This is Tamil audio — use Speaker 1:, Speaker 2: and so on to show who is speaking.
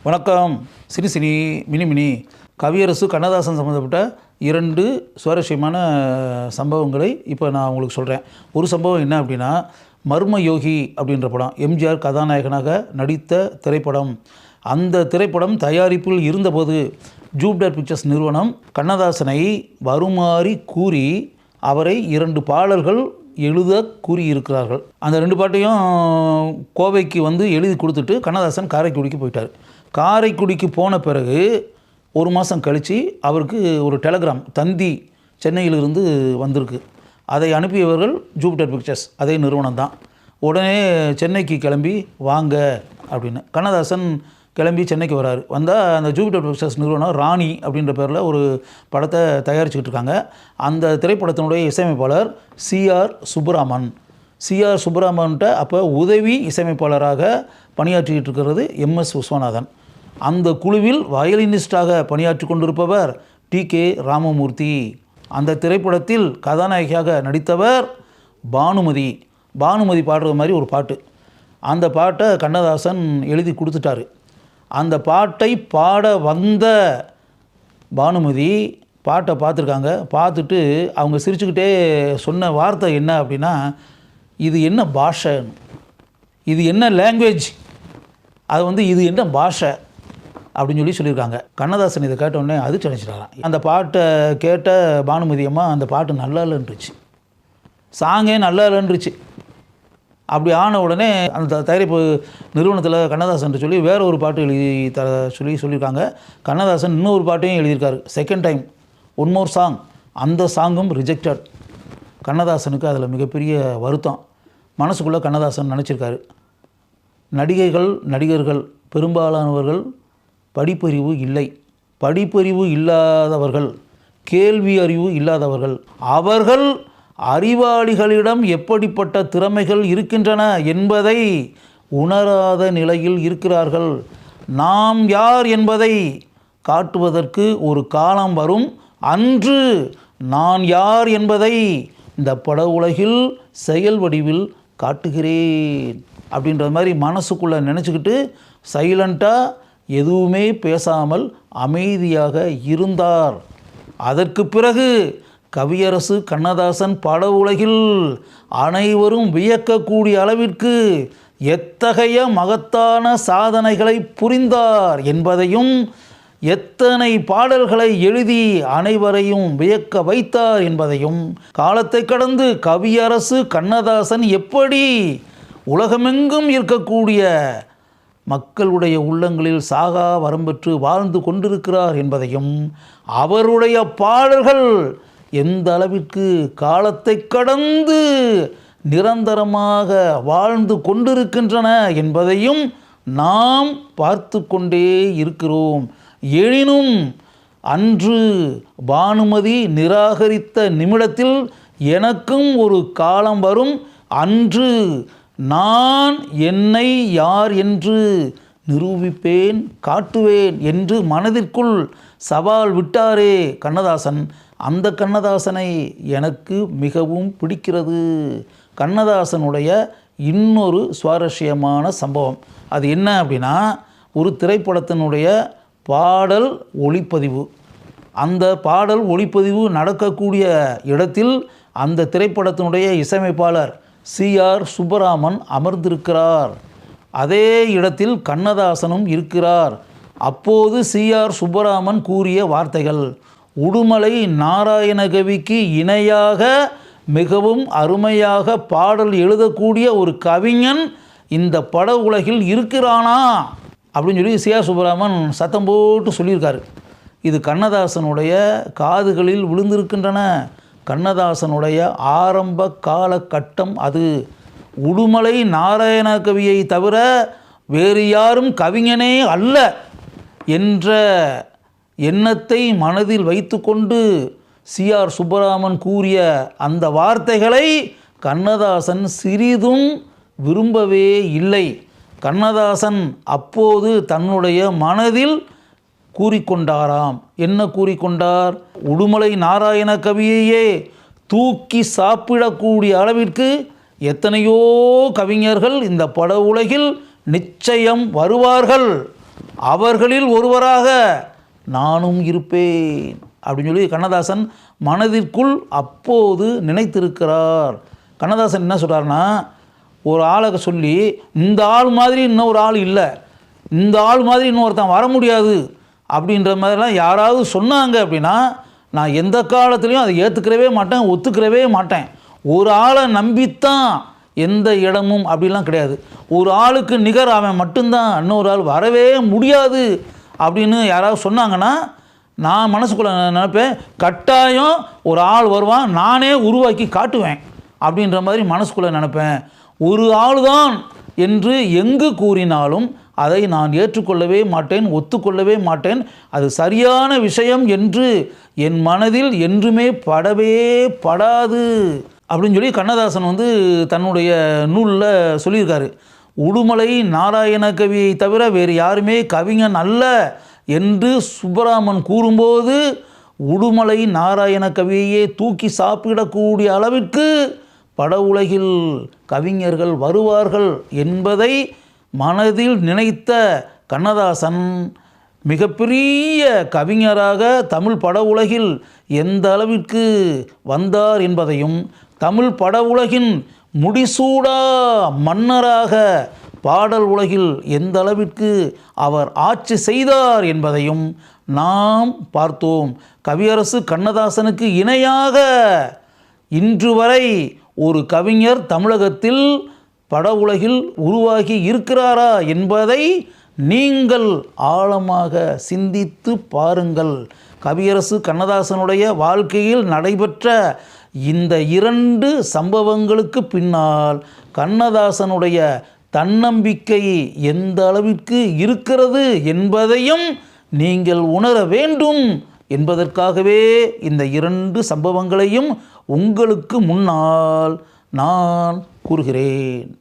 Speaker 1: வணக்கம். சினி சினி மினி மினி கவியரசு கண்ணதாசன் சம்மந்தப்பட்ட 2 சுவாரஸ்யமான சம்பவங்களை இப்போ நான் உங்களுக்கு சொல்கிறேன். ஒரு சம்பவம் என்ன அப்படின்னா, மர்ம யோகி அப்படின்ற படம், எம்ஜிஆர் கதாநாயகனாக நடித்த திரைப்படம். அந்த திரைப்படம் தயாரிப்பில் இருந்தபோது ஜூபிட்டர் பிக்சர்ஸ் நிறுவனம் கண்ணதாசனை வருமாறி கூறி அவரை 2 பாடல்கள் எழுத கூறியிருக்கிறார்கள். அந்த 2 பாட்டையும் கோவைக்கு வந்து எழுதி கொடுத்துட்டு கண்ணதாசன் காரைக்குடிக்கு போயிட்டார். காரைக்குடிக்கு போன பிறகு ஒரு மாதம் கழித்து அவருக்கு ஒரு டெலகிராம் தந்தி சென்னையிலிருந்து வந்திருக்கு. அதை அனுப்பியவர்கள் ஜூபிட்டர் பிக்சர்ஸ், அதே நிறுவனம் தான். உடனே சென்னைக்கு கிளம்பி வாங்க அப்படின்னு கண்ணதாசன் கிளம்பி சென்னைக்கு வராரு. வந்தால் அந்த ஜூபிட்டர் பிக்சர்ஸ் நிறுவனம் ராணி அப்படின்ற பேரில் ஒரு படத்தை தயாரிச்சுக்கிட்டு இருக்காங்க. அந்த திரைப்படத்தினுடைய இசையமைப்பாளர் சிஆர் சுப்பராமன். சிஆர் சுப்பராமன்கிட்ட அப்போ உதவி இசையமைப்பாளராக பணியாற்றிக்கிட்டு இருக்கிறது எம்எஸ் விஸ்வநாதன். அந்த குழுவில் வயலினிஸ்டாக பணியாற்றி கொண்டிருப்பவர் டி.கே. ராமமூர்த்தி. அந்த திரைப்படத்தில் கதாநாயகியாக நடித்தவர் பானுமதி. பானுமதி பாடுற மாதிரி ஒரு பாட்டு. அந்த பாட்டை கண்ணதாசன் எழுதி கொடுத்துட்டாரு. அந்த பாட்டை பாட வந்த பானுமதி பாட்டை பார்த்துருக்காங்க. பார்த்துட்டு அவங்க சிரிச்சுக்கிட்டே சொன்ன வார்த்தை என்ன அப்படின்னா, இது என்ன பாஷை, இது என்ன லாங்குவேஜ், அது வந்து இது என்ன பாஷை அப்படின்னு சொல்லியிருக்காங்க. கண்ணதாசன் இதை கேட்டோடனே அதிர்ச்சி அடைச்சிட்டாராம். அந்த பாட்டை கேட்ட பானுமதி அம்மா அந்த பாட்டு நல்லா இல்லைன்றுச்சு, சாங்கே நல்லா இல்லைன்றுச்சு. அப்படி ஆன உடனே அந்த தயாரிப்பு நிறுவனத்தில் கண்ணதாசன் சொல்லி வேற ஒரு பாட்டு எழுதி சொல்லியிருக்காங்க. கண்ணதாசன் இன்னொரு பாட்டையும் எழுதியிருக்காரு. Second time one more song. அந்த சாங்கும் ரிஜெக்டட். கண்ணதாசனுக்கு அதில் மிகப்பெரிய வருத்தம். மனசுக்குள்ளே கண்ணதாசன் நினச்சிருக்காரு, நடிகர்கள் பெரும்பாலானவர்கள் படிப்பறிவு இல்லை, படிப்பறிவு இல்லாதவர்கள், கேள்வி அறிவு இல்லாதவர்கள், அவர்கள் அறிவாளிகளிடம் எப்படிப்பட்ட திறமைகள் இருக்கின்றன என்பதை உணராத நிலையில் இருக்கிறார்கள். நாம் யார் என்பதை காட்டுவதற்கு ஒரு காலம் வரும், அன்று நான் யார் என்பதை இந்த பட உலகில் செயல் வடிவில் காட்டுகிறேன் அப்படின்ற மாதிரி மனசுக்குள்ளே நினச்சிக்கிட்டு சைலண்ட்டாக எதுவுமே பேசாமல் அமைதியாக இருந்தார். அதற்கு பிறகு கவியரசு கண்ணதாசன் பட உலகில் அனைவரும் வியக்கக்கூடிய அளவிற்கு எத்தகைய மகத்தான சாதனைகளை புரிந்தார் என்பதையும், எத்தனை பாடல்களை எழுதி அனைவரையும் வியக்க வைத்தார் என்பதையும், காலத்தை கடந்து கவியரசு கண்ணதாசன் எப்படி உலகமெங்கும் இருக்கக்கூடிய மக்களுடைய உள்ளங்களில் சாகா வரம்பெற்று வாழ்ந்து கொண்டிருக்கிறார் என்பதையும், அவருடைய பாடல்கள் எந்த அளவிற்கு காலத்தை கடந்து நிரந்தரமாக வாழ்ந்து கொண்டிருக்கின்றன என்பதையும் நாம் பார்த்து கொண்டே இருக்கிறோம். எனினும் அன்று பானுமதி நிராகரித்த நிமிடத்தில் எனக்கும் ஒரு காலம் வரும், அன்று நான் என்னை யார் என்று நிரூபிப்பேன், காட்டுவேன் என்று மனதிற்குள் சவால் விட்டாரே கண்ணதாசன். அந்த கண்ணதாசனை எனக்கு மிகவும் பிடிக்கிறது. கண்ணதாசனுடைய இன்னொரு சுவாரஸ்யமான சம்பவம் அது என்ன அப்படின்னா, ஒரு திரைப்படத்தினுடைய பாடல் ஒளிப்பதிவு. அந்த பாடல் ஒளிப்பதிவு நடக்கக்கூடிய இடத்தில் அந்த திரைப்படத்தினுடைய இசையமைப்பாளர் சிஆர் சுப்பராமன் அமர்ந்திருக்கிறார். அதே இடத்தில் கண்ணதாசனும் இருக்கிறார். அப்போது சிஆர் சுப்பராமன் கூறிய வார்த்தைகள், உடுமலை நாராயணகவிக்கு இணையாக மிகவும் அருமையாக பாடல் எழுதக்கூடிய ஒரு கவிஞன் இந்த பட உலகில் இருக்கிறானா அப்படின்னு சொல்லி சிஆர் சுப்பராமன் சத்தம் போட்டு சொல்லியிருக்காரு. இது கண்ணதாசனுடைய காதுகளில் விழுந்திருக்கின்றன. கண்ணதாசனுடைய ஆரம்ப காலகட்டம் அது. உடுமலை நாராயணகவியை தவிர வேறு யாரும் கவிஞனே அல்ல என்ற எண்ணத்தை மனதில் வைத்துக்கொண்டு சிஆர் சுப்பராமன் கூறிய அந்த வார்த்தைகளை கண்ணதாசன் சிறிதும் விரும்பவே இல்லை. கண்ணதாசன் அப்போது தன்னுடைய மனதில் கூறிக்கொண்டாராம். என்ன கூறிக்கொண்டார்? உடுமலை நாராயணகவியையே தூக்கி சாப்பிடக்கூடிய அளவிற்கு எத்தனையோ கவிஞர்கள் இந்த பட உலகில் நிச்சயம் வருவார்கள். அவர்களில் ஒருவராக நானும் இருப்பேன் அப்படின்னு சொல்லி கண்ணதாசன் மனதிற்குள் அப்போது நினைத்திருக்கிறார். கண்ணதாசன் என்ன சொல்கிறாருன்னா, ஒரு ஆளை சொல்லி இந்த ஆள் மாதிரி இன்னொரு ஆள் இல்லை, இந்த ஆள் மாதிரி இன்னொருத்தன் வர முடியாது அப்படின்ற மாதிரிலாம் யாராவது சொன்னாங்க அப்படின்னா நான் எந்த காலத்துலேயும் அதை ஏற்றுக்கிறவே மாட்டேன், ஒத்துக்கிறவே மாட்டேன். ஒரு ஆளை நம்பித்தான் எந்த இடமும் அப்படிலாம் கிடையாது. ஒரு ஆளுக்கு நிகர் அவன் மட்டும்தான், இன்னொரு ஆள் வரவே முடியாது அப்படின்னு யாராவது சொன்னாங்கன்னா நான் மனசுக்குள்ளே நினைப்பேன், கட்டாயம் ஒரு ஆள் வருவான், நானே உருவாக்கி காட்டுவேன் அப்படின்ற மாதிரி மனசுக்குள்ளே நினைப்பேன். ஒரு ஆள் தான் என்று எங்கு கூறினாலும் அதை நான் ஏற்றுக்கொள்ளவே மாட்டேன், ஒத்துக்கொள்ளவே மாட்டேன். அது சரியான விஷயம் என்று என் மனதில் என்றுமே படவே படாது அப்படின்னு சொல்லி கண்ணதாசன் தன்னுடைய நூலில் சொல்லியிருக்காரு. உடுமலை நாராயண கவியை தவிர வேறு யாருமே கவிஞன் அல்ல என்று சுப்பராமன் கூறும்போது உடுமலை நாராயண கவியையே தூக்கி சாப்பிடக்கூடிய அளவிற்கு பட உலகில் கவிஞர்கள் வருவார்கள் என்பதை மனதில் நினைத்த கண்ணதாசன் மிகப்பெரிய கவிஞராக தமிழ் பட உலகில் எந்த அளவிற்கு வந்தார் என்பதையும், தமிழ் பட உலகின் முடிசூடா மன்னராக பாடல் உலகில் எந்த அளவிற்கு அவர் ஆட்சி செய்தார் என்பதையும் நாம் பார்த்தோம். கவியரசு கண்ணதாசனுக்கு இணையாக இன்று வரை ஒரு கவிஞர் தமிழகத்தில் பட உலகில் உருவாகி இருக்கிறாரா என்பதை நீங்கள் ஆழமாக சிந்தித்து பாருங்கள். கவியரசு கண்ணதாசனுடைய வாழ்க்கையில் நடைபெற்ற இந்த 2 சம்பவங்களுக்கு பின்னால் கண்ணதாசனுடைய தன்னம்பிக்கை எந்த அளவிற்கு இருக்கிறது என்பதையும் நீங்கள் உணர வேண்டும் என்பதற்காகவே இந்த 2 சம்பவங்களையும் உங்களுக்கு முன்னால் நான் கூறுகிறேன்.